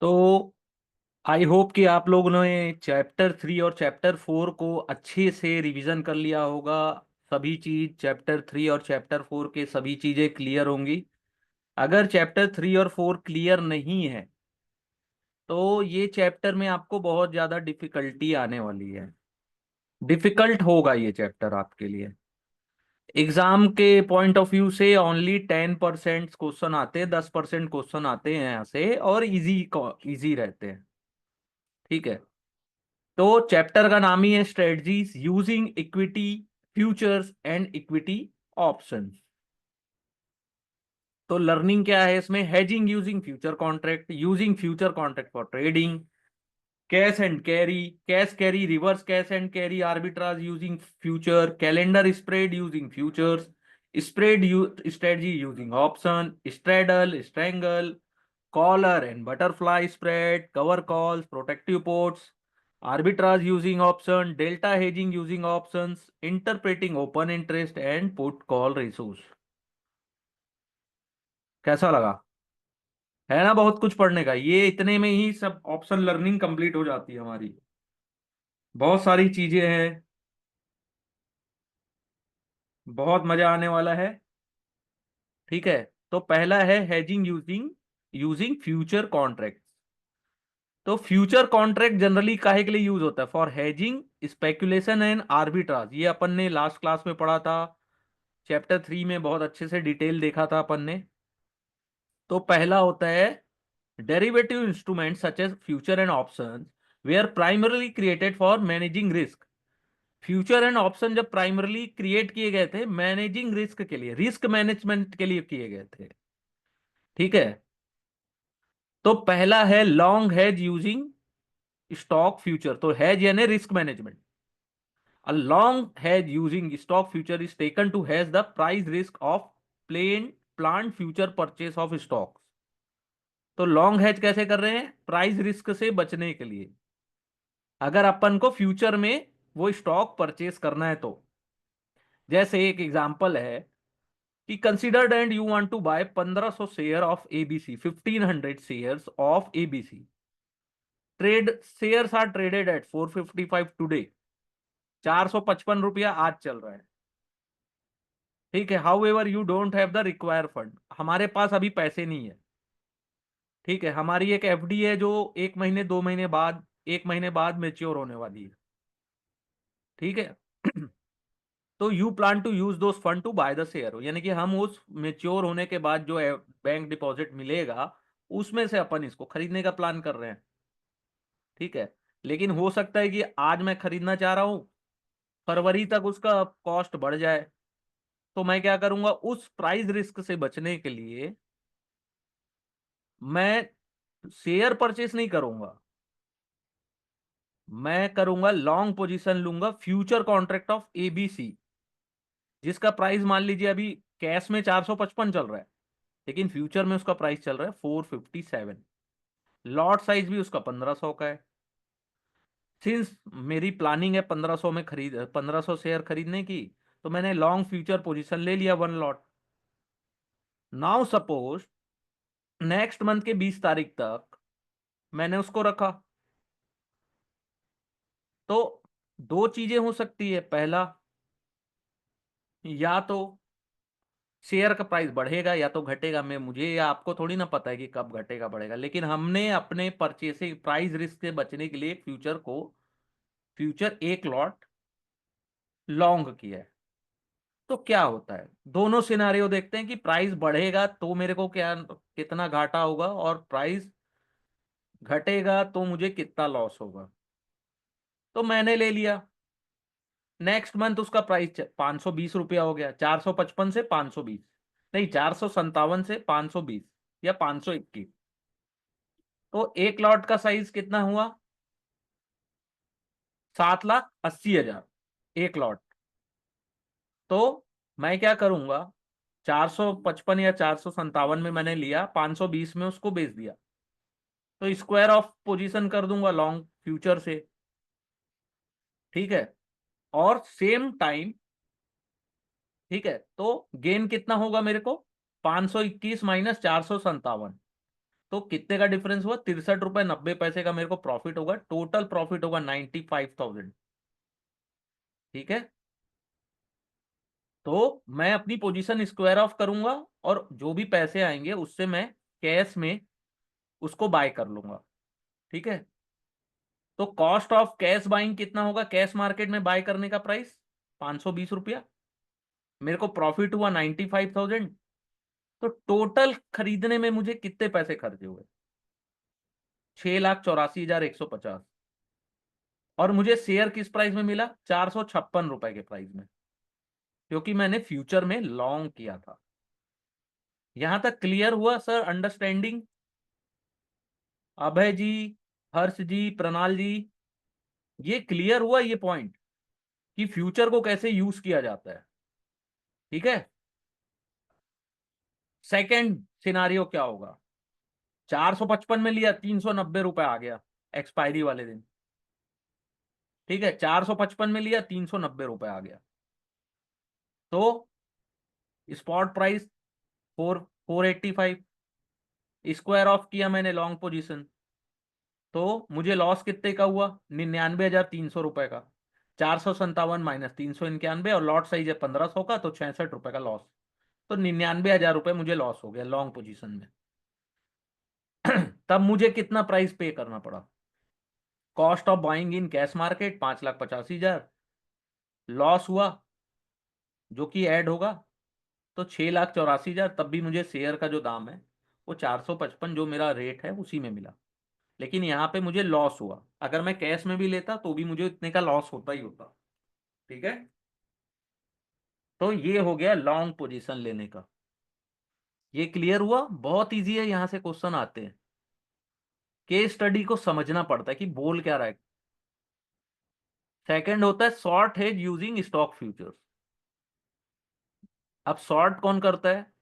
तो I hope कि आप लोगों ने चैप्टर 3 और चैप्टर 4 को अच्छे से रिवीजन कर लिया होगा। सभी चीज चैप्टर 3 और चैप्टर 4 के सभी चीजें क्लियर होंगी। अगर चैप्टर 3 और 4 क्लियर नहीं है तो ये चैप्टर में आपको बहुत ज्यादा डिफिकल्टी आने वाली है। डिफिकल्ट होगा ये चैप्टर आपके लिए। एग्जाम के पॉइंट ऑफ व्यू से ओनली 10% क्वेश्चन आते हैं, 10% क्वेश्चन आते हैं यहाँ से, और इजी इजी रहते हैं। ठीक है। तो चैप्टर का नाम ही है strategies using equity futures and equity options. तो लर्निंग क्या है इसमें? Hedging using future contract, using future contract for trading, cash and carry, cash carry, reverse cash and carry arbitrage using future, calendar spread using futures, spread strategy using option, straddle strangle, collar and butterfly spread, cover calls, protective ports, arbitrage using option, delta hedging using options, interpreting open interest and put call ratios। कैसा लगा? है ना बहुत कुछ पढ़ने का। ये इतने में ही सब ऑप्शन लर्निंग कंप्लीट हो जाती है हमारी। बहुत सारी चीजें हैं। बहुत मजा आने वाला है। ठीक है। तो पहला है hedging using using future contract. तो फ्यूचर कॉन्ट्रैक्ट जनरली काहे के लिए यूज होता है? For hedging, speculation and arbitrage. ये अपन ने लास्ट क्लास में पढ़ा था। चैप्टर 3 में बहुत अच्छे से डिटेल देखा था अपन ने। तो पहला होता है derivative instrument such as future and options were primarily created for managing risk. Future and option जब प्राइमरली क्रिएट किए गए थे मैनेजिंग रिस्क के लिए, रिस्क मैनेजमेंट के लिए किए गए थे। ठीक है। तो पहला है long hedge using stock future. तो हेज यानी risk management. A long hedge using stock future is taken to hedge the price risk of planned future purchase of stocks। तो लॉन्ग हेज कैसे कर रहे हैं? प्राइस रिस्क से बचने के लिए। अगर अपन को फ्यूचर में वो स्टॉक परचेस करना है तो, जैसे एक एग्जांपल है कि considered and you want to buy 1500 share of ABC, 1500 shares of ABC. Trade shares are traded at 455 today. 455 रुपया आज चल रहा है। ठीक है। However you don't have the require fund. हमारे पास अभी पैसे नहीं है। ठीक है। हमारी एक एफडी है जो 1 महीने 2 महीने बाद, 1 महीने बाद मेच्योर होने वाली है। ठीक है। तो you plan to use those fund to buy the share, यानी कि हम उस मेच्योर होने के बाद जो बैंक डिपॉजिट मिलेगा उसमें से अपन इसको खरीदने का प्लान कर रहे हैं। ठीक है। लेकिन हो सकता है कि आज मैं खरीदना चाह रहा हूं, फरवरी तक उसका कॉस्ट बढ़ जाए। तो मैं क्या करूंगा? उस प्राइस रिस्क से बचने के लिए मैं शेयर परचेस नहीं करूंगा, मैं करूंगा लॉन्ग पोजीशन लूंगा फ्यूचर कॉन्ट्रैक्ट ऑफ एबीसी, जिसका प्राइस मान लीजिए अभी कैश में 455 चल रहा है, लेकिन फ्यूचर में उसका प्राइस चल रहा है 457। लॉट साइज भी उसका 1500 का है। सिंस मेरी प्लानिंग है 1500 शेयर खरीदने की, तो मैंने लॉन्ग फ्यूचर पोजीशन ले लिया 1 lot. Now suppose next month के 20 तारीख तक मैंने उसको रखा। तो दो चीजें हो सकती है। पहला, या तो शेयर का प्राइस बढ़ेगा या तो घटेगा। मैं मुझे या आपको थोड़ी ना पता है कि कब घटेगा बढ़ेगा, लेकिन हमने अपने परचेसिंग प्राइस रिस्क से बचने के लिए फ्यूचर 1 लॉट लॉन्ग किया है। तो क्या होता है, दोनों सिनारियो देखते हैं कि प्राइस बढ़ेगा तो मेरे को क्या कितना घाटा होगा, और प्राइस घटेगा तो मुझे कितना लॉस होगा। तो मैंने ले लिया। नेक्स्ट मंथ उसका प्राइस 520 रुपया हो गया। 455 से 520, नहीं 457 से 520 या 521। तो 1 लॉट का साइज कितना हुआ? 7,80,000 1 लॉट। तो मैं क्या करूंगा? 455 या 457 में मैंने लिया, 520 में उसको बेच दिया, तो स्क्वायर ऑफ पोजीशन कर दूंगा लॉन्ग फ्यूचर से। ठीक है। और सेम टाइम, ठीक है, तो गेन कितना होगा मेरे को? 521 माइनस 457। तो कितने का डिफरेंस हुआ? 63 रुपए 90 पैसे का मेरे को प्रॉफिट होगा। टोटल प्रॉफिट होगा 95,000। ठीक है, तो मैं अपनी पोजीशन स्क्वायर ऑफ करूंगा और जो भी पैसे आएंगे उससे मैं कैश में उसको बाय कर लूंगा। ठीक है, तो कॉस्ट ऑफ कैश बाइंग कितना होगा? कैश मार्केट में बाय करने का प्राइस 520 रुपया। मेरे को प्रॉफिट हुआ 95,000। तो टोटल खरीदने में मुझे कितने पैसे खर्चे हुए? 6,84,150। और मुझे शेयर किस प्राइस में मिला? 456 रुपए के प्राइस में, क्योंकि मैंने फ्यूचर में लॉन्ग किया था। यहां तक क्लियर हुआ सर? अंडरस्टैंडिंग? अभय जी, हर्ष जी, प्रणाल जी, ये क्लियर हुआ ये पॉइंट कि फ्यूचर को कैसे यूज किया जाता है? ठीक है, सेकंड सिनारियो क्या होगा? 455 में लिया, 390 रुपए आ गया एक्सपायरी वाले दिन। ठीक है, 455 में लिया, 390 रुपए आ गया। तो स्पॉट प्राइस 485। स्क्वायर ऑफ किया मैंने लॉन्ग पोजीशन, तो मुझे लॉस कितने का हुआ? 99,300 रुपए का। 457 माइनस 391, और लॉट साइज है 1500 का, तो 66 रुपए का लॉस। तो 99,000 रुपए मुझे लॉस हो गया लॉन्ग पोजीशन में। तब मुझे कितना प्राइस पे करना पड़ा? Cost of buying in cash market 5,85,000। Loss हुआ जो कि ऐड होगा, तो 6,84,000। तब भी मुझे शेयर का जो दाम है वो 455 जो मेरा रेट है उसी में मिला। लेकिन यहाँ पे मुझे लॉस हुआ। अगर मैं कैश में भी लेता तो भी मुझे इतने का लॉस होता ही होता। ठीक है, तो ये हो गया लॉन्ग पोजीशन लेने का। ये क्लियर हुआ? बहुत इजी है, यहां से क्वेश्चन आते हैं। केस स्टडी को समझना पड़ता है कि बोल क्या रहा है। सेकंड होता है short hedge using stock futures. अब शॉर्ट कौन करता है?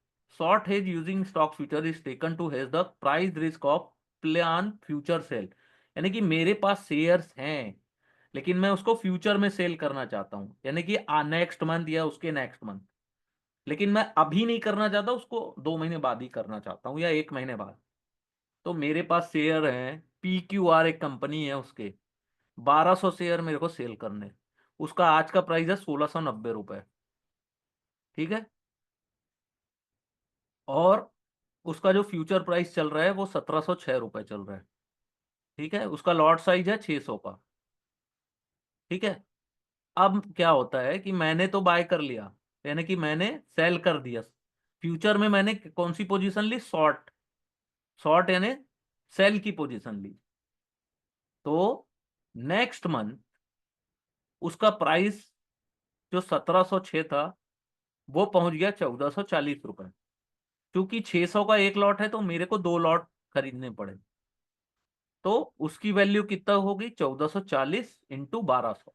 Short hedge using stock future is taken to hedge the price risk of plan future sale. यानी कि मेरे पास शेयर्स हैं लेकिन मैं उसको फ्यूचर में सेल करना चाहता हूं, यानी कि नेक्स्ट मंथ या उसके नेक्स्ट मंथ। लेकिन मैं अभी नहीं करना चाहता उसको, 2 महीने बाद ही करना चाहता हूँ या 1 महीने बाद। तो मेरे पास शेयर हैं, PQR एक कंपनी है, उसके 1200 शेयर मेरे को सेल करने। उसका आज का प्राइस है 1,690 रुपए। ठीक है, और उसका जो फ्यूचर प्राइस चल रहा है वो 1,706 रुपए चल रहा है। ठीक है, उसका लॉट साइज है 600 का। ठीक है, अब क्या होता है कि मैंने तो बाय कर लिया, यानी कि मैंने सेल कर दिया। फ्यूचर में मैंने कौन सी पोजीशन ली? शॉर्ट। शॉर्ट यानी सेल की पोजीशन ली। तो नेक्स्ट मंथ उसका प्राइस जो 1,706 था वो पहुंच गया 1,440 रुपए। क्योंकि 600 का एक लॉट है तो मेरे को 2 लॉट खरीदने पड़े। तो उसकी वैल्यू कितना होगी? 1,440 × 1,200।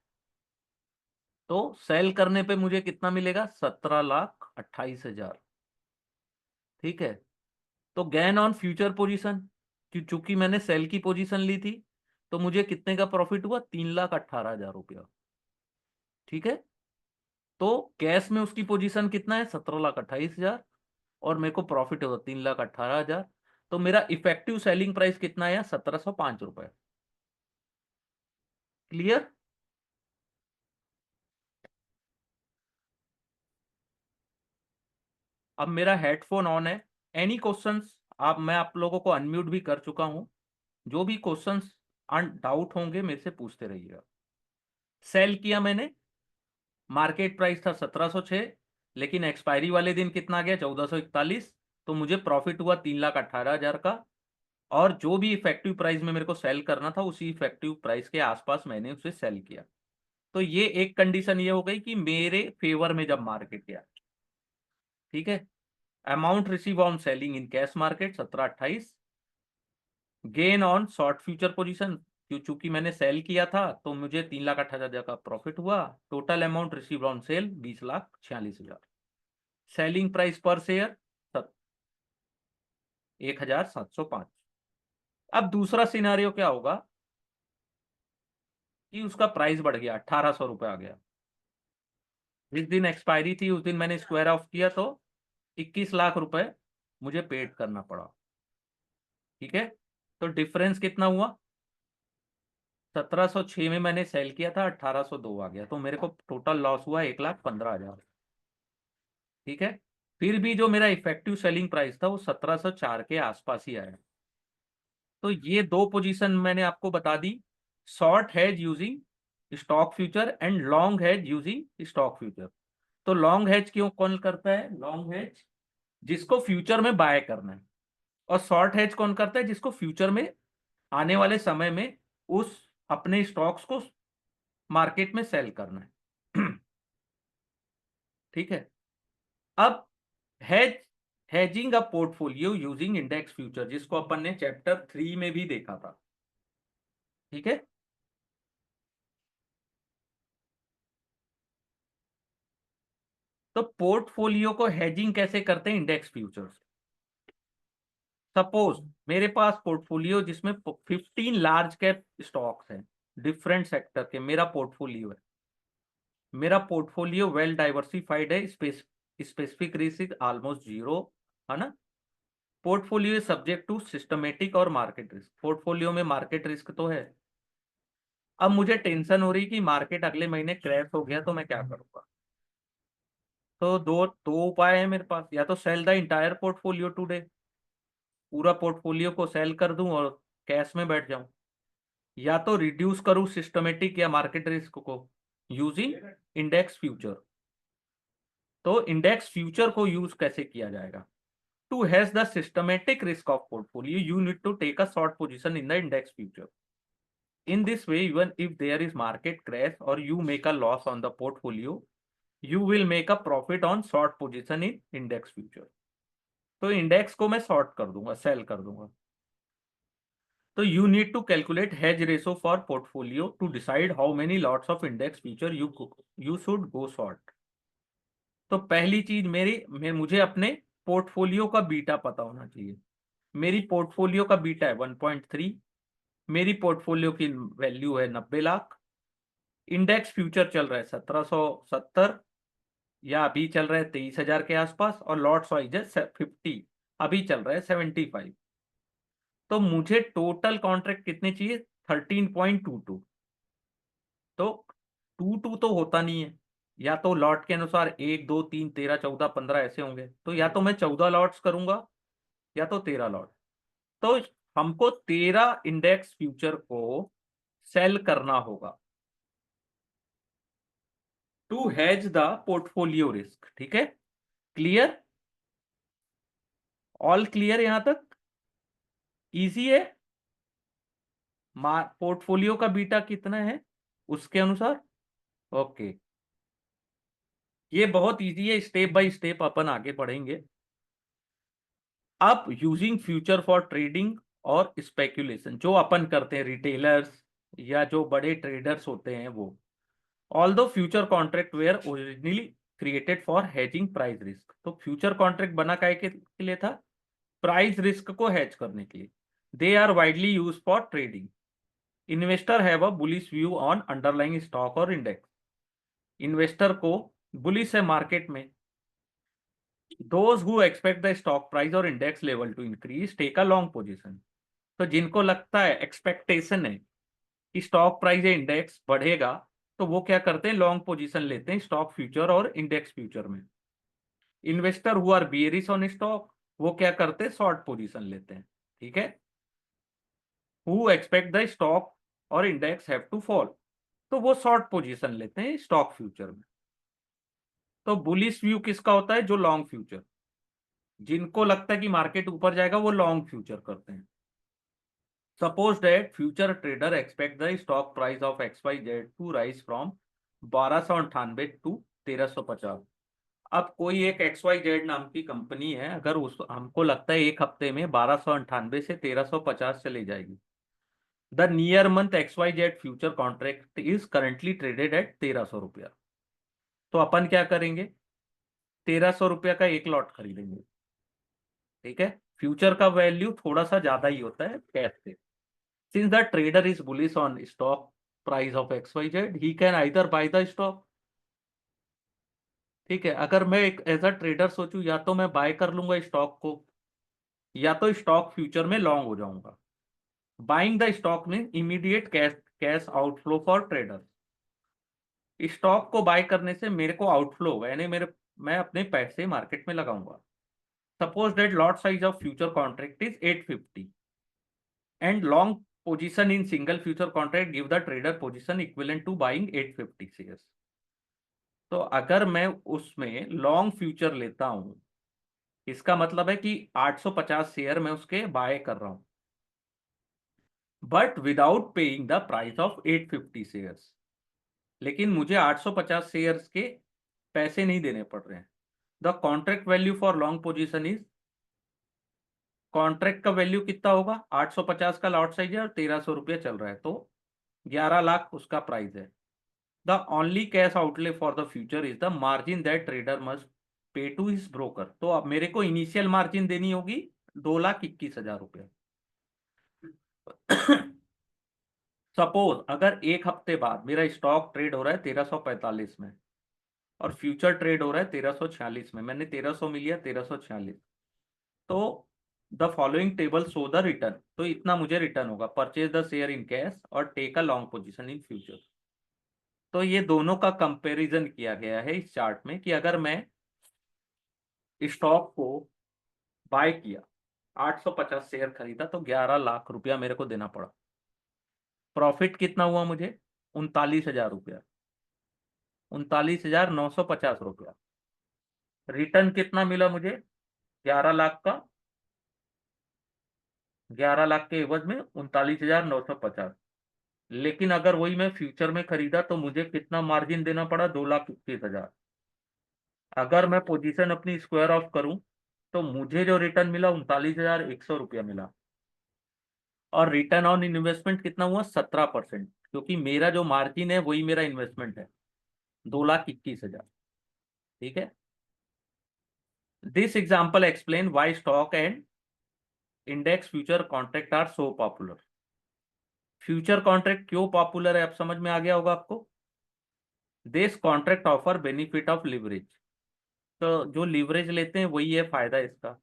तो सेल करने पे मुझे कितना मिलेगा? 17,28,000। ठीक है, तो गेन ऑन फ्यूचर पोजीशन, चूंकि मैंने सेल की पोजीशन ली थी, तो मुझे कितने का प्रॉफिट हुआ? 3,18,000 रुपया। ठीक है, तो कैश में उसकी पोजीशन कितना है? 17,28,000, और मेरे को प्रॉफिट होगा 3,18,000। तो मेरा इफेक्टिव सेलिंग प्राइस कितना है? 1,705 रुपए। क्लियर? अब मेरा हेडफोन ऑन है। Any questions? आप, मैं आप लोगों को अनम्यूट भी कर चुका हूं। जो भी क्वेश्चंस डाउट होंगे मेरे से पूछते रहिएगा। सेल किया मैंने, मार्केट प्राइस था 1,706, लेकिन एक्सपायरी वाले दिन कितना आ गया? 1,441। तो मुझे प्रॉफिट हुआ 3,18,000 का। और जो भी इफेक्टिव प्राइस में मेरे को सेल करना था उसी इफेक्टिव प्राइस के आसपास मैंने उसे सेल किया। तो ये एक कंडीशन ये हो गई कि मेरे फेवर में जब मार्केट गया। ठीक है, amount receive on selling in cash market 1728। Gain on short future position, चूंकि मैंने सेल किया था तो मुझे 3,18,000 का प्रॉफिट हुआ। Total amount receive on sale 20,46,000। Selling price पर शेयर 1,705। अब दूसरा सिनारियो क्या होगा कि उसका प्राइस बढ़ गया, 1,800 रुपये आ गया। जिस दिन एक्सपायरी थी उस दिन मैंने स्क्वायर ऑफ किया तो 21 लाख रुपए मुझे पेड करना पड़ा। ठीक है, तो डिफरेंस कितना हुआ, 1706 में मैंने सेल किया था, 1802 आ गया, तो मेरे को टोटल लॉस हुआ 1,15,000। ठीक है, फिर भी जो मेरा इफेक्टिव सेलिंग प्राइस था वो 1704 के आसपास ही आया। तो ये दो पोजीशन मैंने आपको बता दी, short hedge using stock future and long hedge using stock future. तो लॉन्ग हेज क्यों कौन करता है, लॉन्ग हेज जिसको फ्यूचर में बाय करना है, और शॉर्ट हेज कौन करता है, जिसको फ्यूचर में आने वाले समय में उस अपने स्टॉक्स को मार्केट में सेल करना है। ठीक है, अब hedge hedging a portfolio using index future, जिसको अपन ने चैप्टर 3 में भी देखा था। ठीक है, तो पोर्टफोलियो को हेजिंग कैसे करते हैं इंडेक्स फ्यूचर्स। सपोज मेरे पास पोर्टफोलियो जिसमें 15 लार्ज कैप स्टॉक्स हैं, डिफरेंट सेक्टर के, मेरा पोर्टफोलियो है, मेरा पोर्टफोलियो वेल डाइवर्सिफाइड है, स्पेसिफिक रिस्क ऑलमोस्ट जीरो, है ना। पोर्टफोलियो सब्जेक्ट टू सिस्टमेटिक और मार्केट रिस्क, पोर्टफोलियो में मार्केट रिस्क तो है। अब मुझे टेंशन हो रही कि मार्केट अगले महीने क्रैश हो गया तो मैं क्या करूंगा। तो दो दो उपाय है मेरे पास, या तो sell the entire portfolio today, पूरा पोर्टफोलियो को सेल कर दूं और कैश में बैठ जाऊं, या तो रिड्यूस करूं सिस्टमेटिक या मार्केट रिस्क को यूजिंग इंडेक्स फ्यूचर। तो इंडेक्स फ्यूचर को यूज कैसे किया जाएगा, to hedge the systematic risk of portfolio you need to take a short position in the index future. In this way, even if there is market crash or you make a loss on the portfolio, you will make a profit on short position in index future. तो index को मैं short कर दूंगा, sell कर दूंगा। तो you need to calculate hedge ratio for portfolio to decide how many lots of index future you should go short. तो पहली चीज मुझे अपने पोर्टफोलियो का बीटा पता होना चाहिए। मेरी पोर्टफोलियो का बीटा है 1.3, मेरी पोर्टफोलियो की वैल्यू है 90 लाख, इंडेक्स फ्यूचर चल रहा है 1770, या अभी चल रहा है 23,000 के आसपास, और लॉट्स वाइज है 50, अभी चल रहा है 75। तो मुझे टोटल कॉन्ट्रैक्ट कितने चाहिए, 13.22। तो 22 तो होता नहीं है, या तो लॉट के अनुसार 1 2 3 13 14 15 ऐसे होंगे, तो या तो मैं 14 लॉट्स करूंगा या तो 13 लॉट। तो हमको 13 इंडेक्स फ्यूचर को सेल करना होगा to hedge the portfolio risk. ठीक है, क्लियर, ऑल क्लियर यहां तक, इजी है। पोर्टफोलियो का बीटा कितना है उसके अनुसार, ओके, ये बहुत इजी है, स्टेप बाय स्टेप अपन आगे बढ़ेंगे। अब यूजिंग फ्यूचर फॉर ट्रेडिंग और स्पेकुलेशन, जो अपन करते हैं रिटेलर्स या जो बड़े ट्रेडर्स होते हैं वो, although future contract were originally created for hedging price risk. तो फ्यूचर कॉन्ट्रैक्ट बना काय के लिए था, प्राइस रिस्क को हेज करने के लिए। They are widely use for trading. Investor have a bullish view on underlying stock और इंडेक्स, इन्वेस्टर को बुलिश है मार्केट में। Those who expect the stock price और index level to increase take a long position. तो जिनको लगता है, expectation है कि स्टॉक प्राइस या इंडेक्स बढ़ेगा, तो वो क्या करते हैं, लॉन्ग पोजीशन लेते हैं स्टॉक फ्यूचर और इंडेक्स फ्यूचर में। Investor who are bearish on stock, वो क्या करते हैं, शॉर्ट पोजीशन लेते हैं। ठीक है, हु एक्सपेक्ट द स्टॉक और इंडेक्स हैव टू फॉल, तो वो शॉर्ट पोजीशन लेते हैं स्टॉक फ्यूचर में। तो बुलिश व्यू किसका होता है, जो लॉन्ग फ्यूचर, जिनको लगता है कि मार्केट ऊपर जाएगा वो लॉन्ग फ्यूचर करते हैं। Suppose that future trader expect the stock price of XYZ to rise from 1298 to 1350। अब कोई एक XYZ नाम की कंपनी है, अगर उस हमको लगता है एक हफ्ते में 1298 से 1350 चले जाएगी, the near month XYZ future contract is currently traded at 1300 रुपया। तो अपन क्या करेंगे, 1300 रुपया का एक लॉट खरीदेंगे। ठीक है, फ्यूचर का वैल्यू थोड़ा सा ज्यादा ही होता है कैश से। Since the trader is bullish on stock price of XYZ, he can either by the stock. ठीक है, अगर मैं एक एज अ ट्रेडर सोचूं, या तो मैं बाय कर लूंगा स्टॉक को, या तो स्टॉक फ्यूचर में लॉन्ग हो जाऊंगा। बाइंग द स्टॉक में immediate cash cash outflow for trader. Stock को बाय करने से मेरे को आउटफ्लो होगा, यानी मेरे मैं अपने पैसे मार्केट में लगाऊंगा। Suppose that lot size of future contract is 850 and long position in single future contract give the trader position equivalent to buying 850 shares. तो अगर मैं उसमें लॉन्ग फ्यूचर लेता हूं, इसका मतलब है कि 850 शेयर मैं उसके बाय कर रहा हूं, but without paying the price of 850 shares. लेकिन मुझे 850 शेयर्स के पैसे नहीं देने पड़ रहे हैं। The contract value for long position is, contract का वैल्यू कितना होगा, 850 का लॉट साइज है और 1300 रुपया चल रहा है, तो 11 लाख उसका प्राइस है। The only cash outlay for the future is the margin that trader must pay to his broker. तो अब मेरे को इनिशियल मार्जिन देनी होगी 2,21,000 रुपया। सपोज अगर एक हफ्ते बाद मेरा स्टॉक ट्रेड हो रहा है 1345 में और फ्यूचर ट्रेड हो रहा है 1346 में, मैंने 1300 में लिया, 1346, तो the following table show the return. तो इतना मुझे रिटर्न होगा, purchase the share in cash और take a long position in future. तो ये दोनों का कंपैरिजन किया गया है इस चार्ट में कि अगर मैं स्टॉक को बाय किया, 850 शेयर खरीदा, तो 11 लाख रुपया मेरे को देना पड़ा। प्रॉफिट कितना हुआ मुझे, 39,000 रुपया, 39,950 रुपया। रिटर्न कितना मिला मुझे, 11 लाख का, 11 लाख के एवज में 39,950। लेकिन अगर वही मैं फ्यूचर में खरीदा तो मुझे कितना मार्जिन देना पड़ा, 2,21,000। अगर मैं पोजीशन अपनी स्क्वायर ऑफ करूं तो मुझे जो रिटर्न मिला 39,100 रुपया मिला। और रिटर्न ऑन इन्वेस्टमेंट कितना हुआ, 17%, क्योंकि मेरा जो मार्जिन है वही मेरा इन्वेस्टमेंट है, 2,21,000। ठीक है। This example explain why stock and index future contract are so popular. Future contract क्यों पॉपुलर है, अब समझ में आ गया होगा आपको। This contract offer benefit of leverage. तो जो लिवरेज लेते हैं वही है फायदा इसका।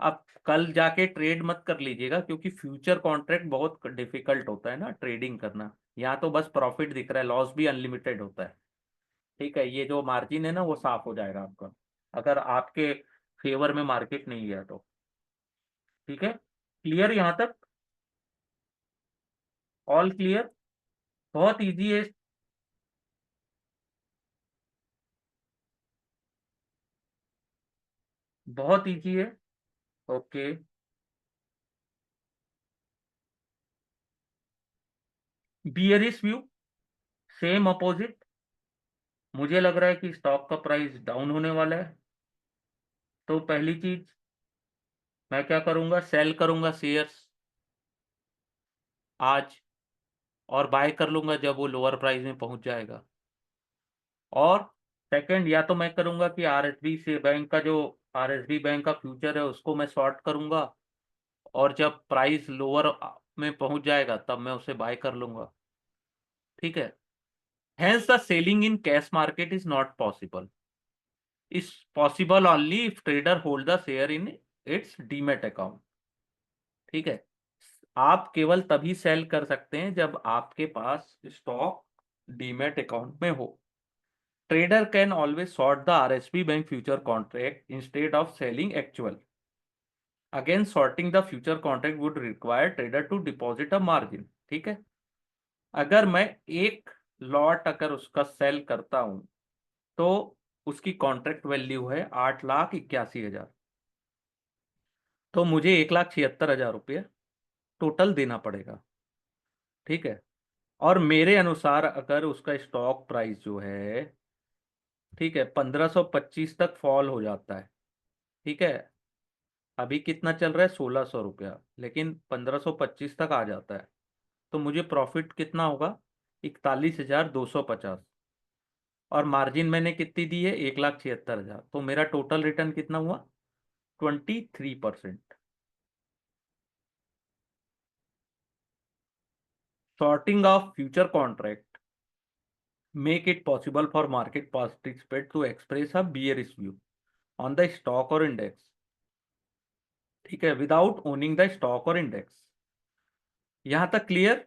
आप कल जाके ट्रेड मत कर लीजिएगा, क्योंकि फ्यूचर कॉन्ट्रैक्ट बहुत डिफिकल्ट होता है ना ट्रेडिंग करना। यहाँ तो बस प्रॉफिट दिख रहा है, लॉस भी अनलिमिटेड होता है। ठीक है, ये जो मार्जिन है ना वो साफ हो जाएगा आपका, अगर आपके फेवर में मार्केट नहीं गया तो। ठीक है, क्लियर यहाँ तक, ऑल क्लियर। बहुत इजी है, बहुत इजी है। Okay, bearish view, same opposite. मुझे लग रहा है कि स्टॉक का प्राइस डाउन होने वाला है, तो पहली चीज मैं क्या करूंगा, सेल करूंगा शेयर्स आज, और बाय कर लूंगा जब वो लोअर प्राइस में पहुंच जाएगा। और सेकंड, या तो मैं करूंगा कि आरएसबी से बैंक का जो आरएसबी बैंक का फ्यूचर है उसको मैं शॉर्ट करूंगा, और जब प्राइस लोअर में पहुंच जाएगा तब मैं उसे बाय कर लूंगा। ठीक है। Hence the selling in cash market is not possible, is possible only if trader hold the share in its demat account. ठीक है, आप केवल तभी सेल कर सकते हैं जब आपके पास स्टॉक डीमेट अकाउंट में हो। Trader can always short the RSP bank future contract instead of selling actual. Again, shorting the future contract would require trader to deposit a margin. ठीक है, अगर मैं एक लॉट अगर उसका सेल करता हूं तो उसकी कॉन्ट्रैक्ट वैल्यू है 8,81,000, तो मुझे 1,76,000 रुपये टोटल देना पड़ेगा। ठीक है, और मेरे अनुसार अगर उसका स्टॉक प्राइस जो है, ठीक है, 1525 तक फॉल हो जाता है। ठीक है, अभी कितना चल रहा है, 1,600 रुपया, लेकिन 1525 तक आ जाता है, तो मुझे प्रॉफिट कितना होगा, 41,250। और मार्जिन मैंने कितनी दी है, 1,76,000, तो मेरा टोटल रिटर्न कितना हुआ, 23%। Shorting of future contract make it possible for market participants to express a bearish view on the stock or index. ठीक है, विदाउट ओनिंग द स्टॉक और इंडेक्स। यहां तक क्लियर?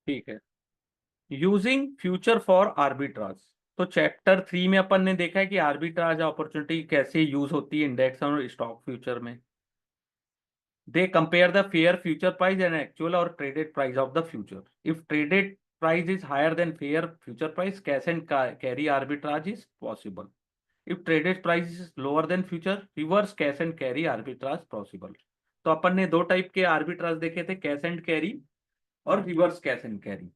ठीक है, यूजिंग फ्यूचर फॉर आर्बिट्राज। तो चैप्टर 3 में अपन ने देखा है कि आर्बिट्राज अपॉर्चुनिटी कैसे यूज होती है इंडेक्स और स्टॉक फ्यूचर में। They compare the fair future price and actual और traded price of the future. If traded price is higher than fair future price, cash and carry arbitrage is possible. If traded price is lower than future, reverse cash and carry arbitrage possible. तो अपन ने दो type के arbitrage देखे थे, cash and carry और reverse cash and carry.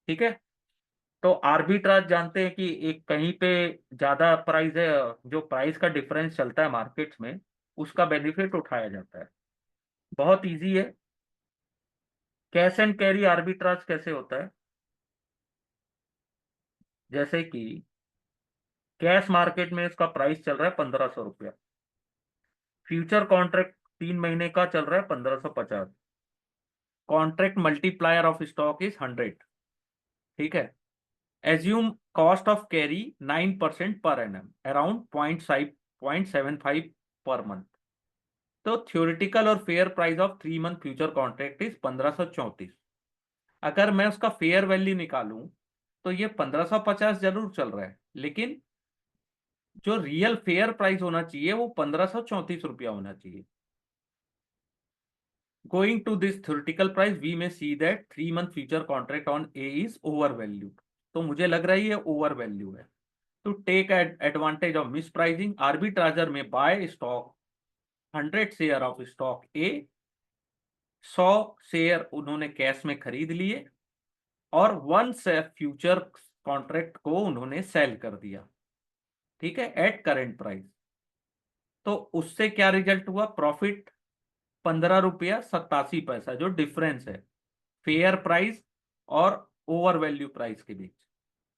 ठीक है, तो आर्बिट्राज जानते हैं कि एक कहीं पे ज्यादा प्राइस है, जो प्राइस का डिफरेंस चलता है मार्केट्स में, उसका बेनिफिट उठाया जाता है। बहुत इजी है। कैश एंड कैरी आर्बिट्राज कैसे होता है? जैसे कि कैश मार्केट में इसका प्राइस चल रहा है 1500 रुपया, फ्यूचर कॉन्ट्रैक्ट 3 महीने का चल रहा है 1550, contract multiplier of stock is 100। ठीक है, assume cost of carry 9% per annum, around 0.75 per month. तो थ्योरेटिकल और fair price of 3 month future contract is 1534। अगर मैं उसका फेयर वैल्यू निकालूं तो ये 1550 जरूर चल रहा है, लेकिन जो रियल फेयर प्राइस होना चाहिए वो 1534 रुपया होना चाहिए। Going to this theoretical price, we may see that 3 month future contract on A is over valued. तो मुझे लग रहा है ये ओवर वैल्यू है। To take advantage of miss pricing, arbitrager may buy stock 100 share of stock A, 100 share उन्होंने cash में खरीद लिए और 1 शेयर फ्यूचर कॉन्ट्रैक्ट को उन्होंने सेल कर दिया। ठीक है, एट करेंट प्राइस। तो उससे क्या रिजल्ट हुआ? प्रॉफिट 15 रुपया 87 पैसा, जो डिफरेंस है फेयर प्राइस और ओवर वैल्यू प्राइस के बीच।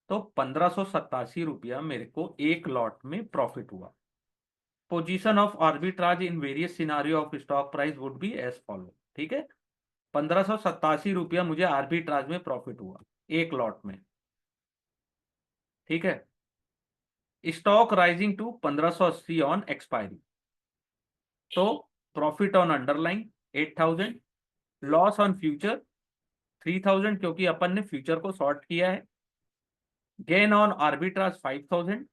तो 1587 रुपया मेरे को एक लॉट में प्रॉफिट हुआ। Position of arbitrage in various scenario of stock price would be as follow. ठीक है, 1587 रुपया मुझे आर्बिट्राज में प्रॉफिट हुआ एक लॉट में। ठीक है, stock rising to 1580 on expiry, तो profit on underline 8000, loss on future 3000 क्योंकि अपन ने फ्यूचर को शॉर्ट किया है, gain on arbitrage 5000,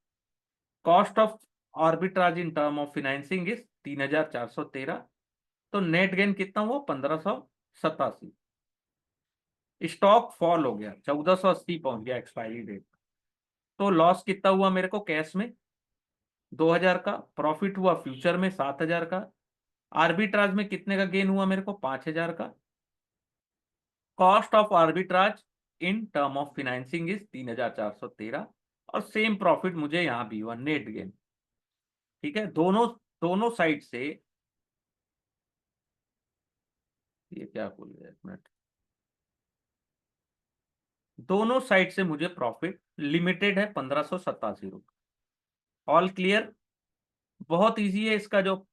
cost of arbitrage in term of financing is 3413। तो नेट गेन कितना हुआ? 1587। स्टॉक फॉल हो गया, 1480 पहुंच गया एक्सपायरी डेट। तो लॉस कितना हुआ मेरे को कैश में? 2000 का। प्रॉफिट हुआ फ्यूचर में 7000 का। आर्बिट्राज में कितने का गेन हुआ मेरे को? 5000 का। Cost of arbitrage in term of financing is 3413, और सेम प्रॉफिट मुझे यहां भी हुआ, नेट गेन। ठीक है, दोनों दोनों साइड से, ये क्या बोल गया, एक मिनट, दोनों साइड से मुझे प्रॉफिट लिमिटेड है 1587 रुपये। All clear? बहुत इजी है इसका। जो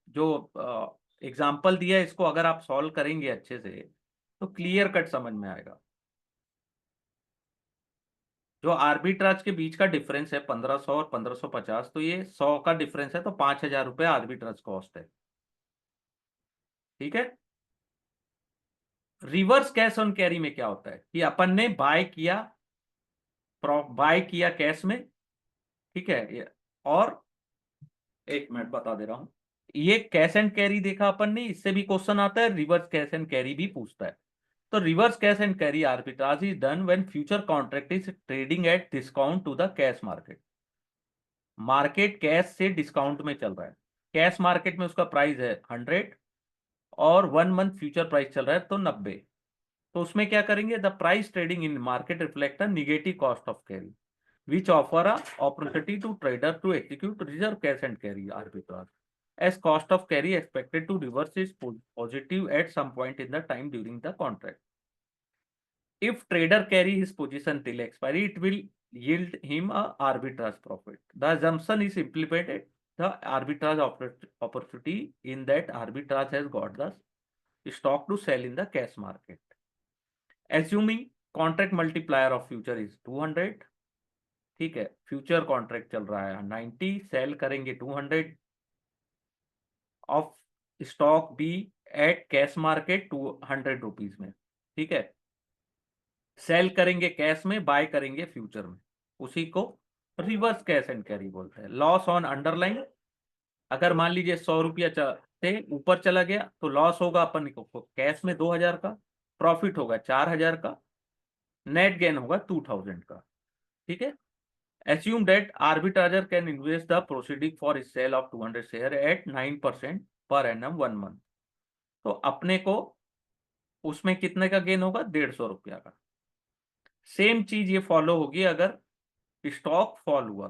जो एग्जाम्पल दिया है, इसको अगर आप सॉल्व करेंगे अच्छे से तो क्लियर कट समझ में आएगा। जो आर्बिट्राज के बीच का डिफरेंस है 1500 और 1550, तो ये 100 का डिफरेंस है, तो 5000 रुपये आर्बिट्राज कॉस्ट है। ठीक है, रिवर्स कैश ऑन कैरी में क्या होता है कि अपन ने बाय किया कैश में। ठीक है, और एक मिनट बता दे रहा हूं, ये कैश एंड कैरी देखा अपन ने, इससे भी क्वेश्चन आता है, रिवर्स कैश एंड कैरी भी पूछता है। तो reverse cash and carry arbitrage is done when future contract is trading at discount to the cash market. Market cash से डिस्काउंट में चल रहा है, कैश मार्केट में उसका प्राइस है 100 और 1 मंथ फ्यूचर प्राइस चल रहा है तो 90। तो उसमें क्या करेंगे? The price trading in market reflect a negative cost of carry which offer a opportunity to trader to execute reserve cash and carry arbitrage, as cost of carry expected to reverse is positive at some point in the time during the contract. If trader carry his position till expiry, it will yield him a arbitrage profit. The assumption is implemented the arbitrage opportunity in that arbitrage has got the stock to sell in the cash market. Assuming contract multiplier of future is 200, ठीक है। Future contract चल रहा है 90, sell करेंगे 200 of stock B at cash market 200 rupees में, ठीक है। Cell करेंगे कैश में, बाय करेंगे फ्यूचर में, उसी को रिवर्स कैश एंड कैरी बोलते हैं। लॉस ऑन अंडरलाइन, अगर मान लीजिए 100 रुपया से ऊपर चला गया तो लॉस होगा अपन को कैश में 2000 का, प्रॉफिट होगा 4000 का, नेट गेन होगा 2000 का, ठीक है। Assume that arbitrager can invest the proceeding for his sale of 200 share at 9% per annum 1 month। तो अपने को उसमें कितने का गेन होगा? 150 रुपया का। सेम चीज ये फॉलो होगी अगर स्टॉक फॉल हुआ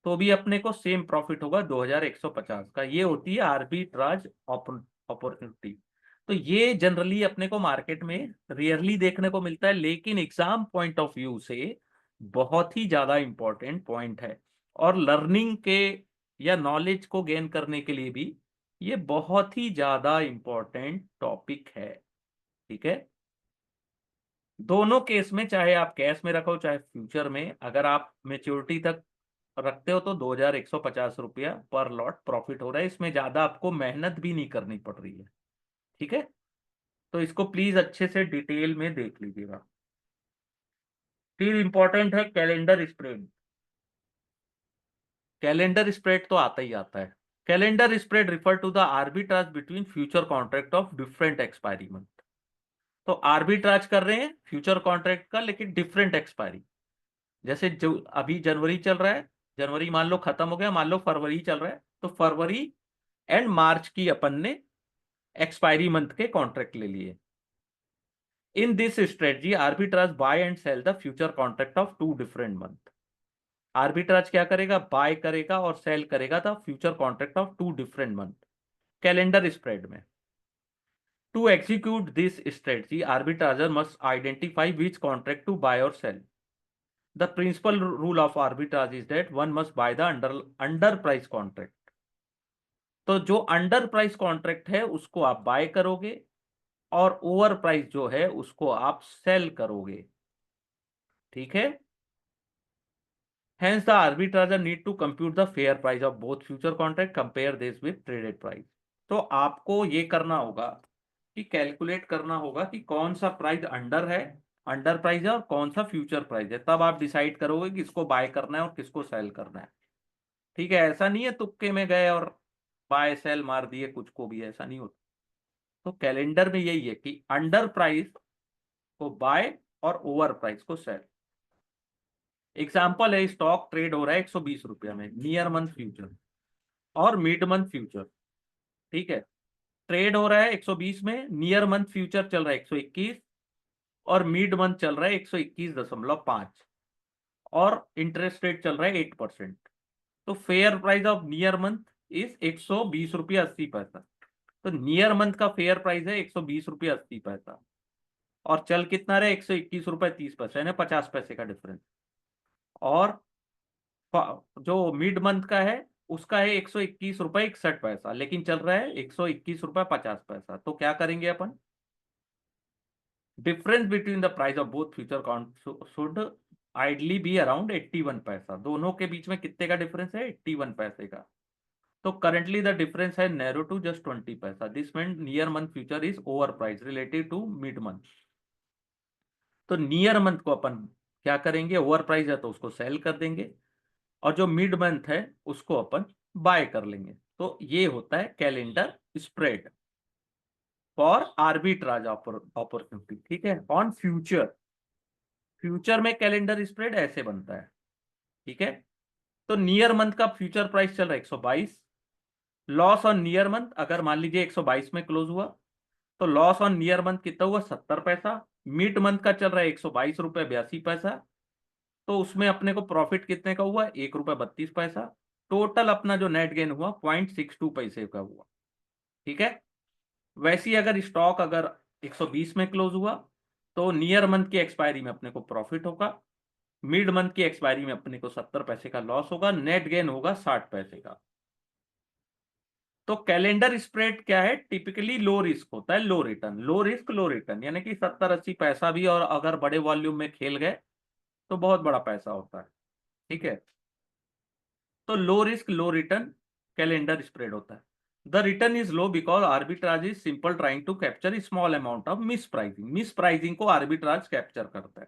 तो भी अपने को सेम प्रॉफिट होगा 2150 का। ये होती है आर्बिट्राज अपॉर्चुनिटी। तो ये जनरली अपने को मार्केट में रेयरली देखने को मिलता है, लेकिन एग्जाम पॉइंट ऑफ व्यू से बहुत ही ज्यादा इंपॉर्टेंट पॉइंट है। और लर्निंग के या नॉलेज को गेन करने के लिए भी ये बहुत ही ज्यादा इंपॉर्टेंट टॉपिक है, ठीक है। दोनों केस में, चाहे आप कैश में रखो चाहे फ्यूचर में, अगर आप मेच्योरिटी तक रखते हो तो 2150 रुपया पर लॉट प्रॉफिट हो रहा है। इसमें ज्यादा आपको मेहनत भी नहीं करनी पड़ रही है, ठीक है। तो इसको प्लीज अच्छे से डिटेल में देख लीजिएगा। फिर इंपॉर्टेंट है कैलेंडर स्प्रेड। कैलेंडर स्प्रेड तो आता ही आता है। Calendar spread refer to the arbitrage between future contract of different expiry month. तो आर्बिट्राज कर रहे हैं फ्यूचर कॉन्ट्रैक्ट का, लेकिन डिफरेंट एक्सपायरी। जैसे जो अभी जनवरी चल रहा है, जनवरी मान लो खत्म हो गया, मान लो फरवरी चल रहा है, तो फरवरी एंड मार्च की अपन ने एक्सपायरी मंथ के कॉन्ट्रैक्ट ले लिए। In this strategy arbitrage buy and sell the future contract of two different month. Arbitrage क्या करेगा? बाय करेगा और सेल करेगा the future contract of two different month calendar spread में। To execute this strategy arbitrager must identify which contract to buy or sell. The principal rule of arbitrage is that one must buy the under price contract। तो जो under price contract है उसको आप bye करोगे और over price जो है उसको आप सेल करोगे, ठीक है। Hence the arbitrager need to compute the fair price of both future contract, compare this with traded price। तो आपको ये करना होगा कि कैलकुलेट करना होगा कि कौन सा प्राइस अंडर है, अंडर प्राइस है, और कौन सा फ्यूचर प्राइस है। तब आप डिसाइड करोगे कि किसको बाय करना है और किसको सेल करना है, ठीक है। ऐसा नहीं है तुक्के में गए और बाय सेल मार दिए, कुछ को भी ऐसा नहीं होता। तो कैलेंडर में यही है कि अंडर प्राइस को बाय और ओवर प्राइस को सेल। एग्जाम्पल है, स्टॉक ट्रेड हो रहा है 120 रुपया में, नियर मंथ फ्यूचर और मिड मंथ फ्यूचर, ठीक है। ट्रेड हो रहा है 120 में, नियर मंथ फ्यूचर चल रहा है 121 और मिड मंथ चल रहा है 121.5 और इंटरेस्ट रेट चल रहा है 8%। तो fair price of near month is 120 रुपया 80 पैसा। तो नियर मंथ का फेयर प्राइस है 120 रुपया 80 पैसा और चल कितना रहा है? 121 रुपया 30 पैसा, यानी 50 पैसे का डिफरेंस। और जो मिड मंथ का है उसका है 121 रुपया 61 पैसा, लेकिन चल रहा है 121 रुपया 50 पैसा। तो क्या करेंगे अपन? Difference between the price of both future should ideally be around 81 पैसा। दोनों के बीच में कितने का डिफरेंस है? 81 पैसे का। तो करंटली द डिफरेंस है नैरो टू जस्ट 20 पैसा। This mean near month future is over price relative to mid month. तो नियर मंथ को अपन क्या करेंगे? ओवर प्राइस है तो उसको सेल कर देंगे और जो मिड मंथ है उसको अपन बाय कर लेंगे। तो ये होता है calendar spread for arbitrage opportunity, ठीक है। ऑन फ्यूचर, फ्यूचर में कैलेंडर स्प्रेड ऐसे बनता है, ठीक है। तो नियर मंथ का फ्यूचर प्राइस चल रहा है 122, लॉस ऑन नियर मंथ अगर मान लीजिए 122 में क्लोज हुआ तो लॉस ऑन नियर मंथ कितना हुआ? 70 पैसा। मिड मंथ का चल रहा है 122 रुपया 82 पैसा, तो उसमें अपने को प्रॉफिट कितने का हुआ? 1 रुपया 32 पैसा। टोटल अपना जो नेट गेन हुआ 0.62 पैसे का हुआ, ठीक है। वैसे ही अगर स्टॉक अगर 120 में क्लोज हुआ तो नियर मंथ की एक्सपायरी में अपने को प्रॉफिट होगा, मिड मंथ की एक्सपायरी में अपने को 70 पैसे का लॉस होगा, नेट गेन होगा 60 पैसे का। तो कैलेंडर स्प्रेड क्या है, टिपिकली लो रिस्क होता है, लो रिटर्न, लो रिस्क लो रिटर्न, यानी कि 70-80 पैसा भी, और अगर बड़े वॉल्यूम में खेल गए तो बहुत बड़ा पैसा होता है। ठीक है, तो low risk low return calendar spread होता है। The return is low because arbitrage is simple trying to capture small amount of miss pricing, mispricing को आर्बिट्राज कैप्चर करता है।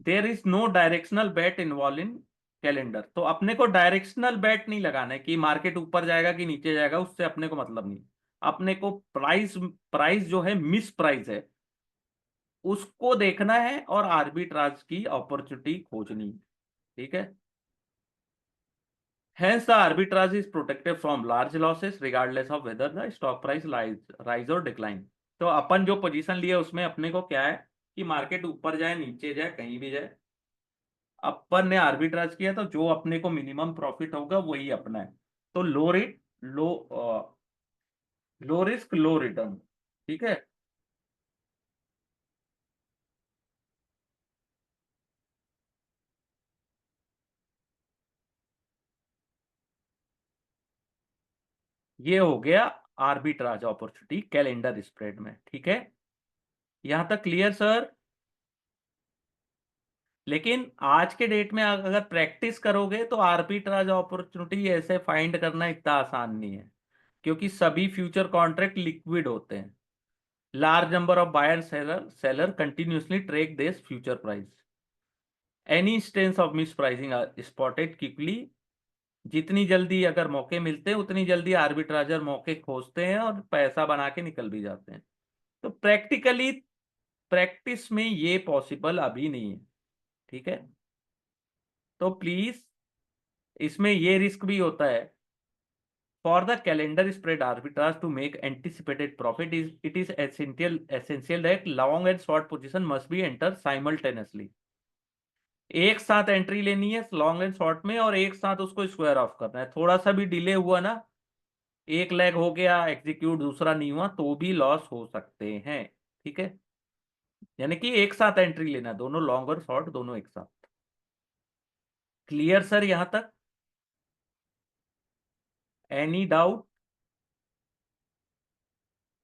There is no directional bet involve in calendar, तो अपने को directional बेट नहीं लगाना है कि मार्केट ऊपर जाएगा कि नीचे जाएगा, उससे अपने को मतलब नहीं। अपने को प्राइस, प्राइस जो है मिस प्राइस है उसको देखना है और आर्बिट्राज की अपॉर्चुनिटी खोजनी है। ठीक है, hence the arbitrage is protected from large losses regardless of whether the stock price rise or decline। तो अपन जो पोजीशन लिए उसमें अपने को क्या है कि मार्केट ऊपर जाए नीचे जाए कहीं भी जाए, अपन ने आर्बिट्राज किया तो जो अपने को मिनिमम प्रॉफिट होगा वही अपना है। तो लो रेट लो, लो रिस्क लो रिटर्न। ठीक है, ये हो गया आर्बिट्राज अपॉर्चुनिटी कैलेंडर स्प्रेड में। ठीक है, यहां तक क्लियर सर? लेकिन आज के डेट में अगर प्रैक्टिस करोगे तो आर्बिट्राज अपॉर्चुनिटी ऐसे फाइंड करना इतना आसान नहीं है, क्योंकि सभी फ्यूचर कॉन्ट्रैक्ट लिक्विड होते हैं। Large number of buyer seller seller continuously track this future price, any instance of miss pricing spotted quickly. जितनी जल्दी अगर मौके मिलते हैं उतनी जल्दी आर्बिट्राजर मौके खोजते हैं और पैसा बना के निकल भी जाते हैं। तो प्रैक्टिकली प्रैक्टिस में ये पॉसिबल अभी नहीं है। ठीक है, तो प्लीज, इसमें ये रिस्क भी होता है। For the calendar spread arbitrage to make anticipated profit, is it is essential that long and short position must be entered simultaneously। एक साथ एंट्री लेनी है लॉन्ग एंड शॉर्ट में, और एक साथ उसको स्क्वायर ऑफ करना है। थोड़ा सा भी डिले हुआ ना, एक लेग हो गया एग्जीक्यूट दूसरा नहीं हुआ तो भी लॉस हो सकते हैं। ठीक है, यानी कि एक साथ एंट्री लेना, दोनों लॉन्ग और शॉर्ट दोनों एक साथ। क्लियर सर यहां तक? Any doubt?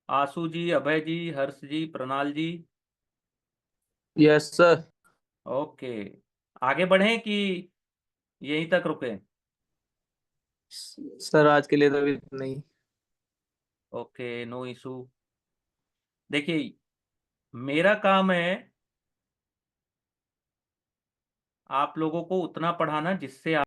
Ashu ji, Abhay ji, Harsh ji, Pranal ji? Yes sir. Okay, आगे बढ़ें कि यहीं तक रुके? सर आज के लिए तो अभी नहीं। Okay, no issue. देखिए, मेरा काम है आप लोगों को उतना पढ़ाना जिससे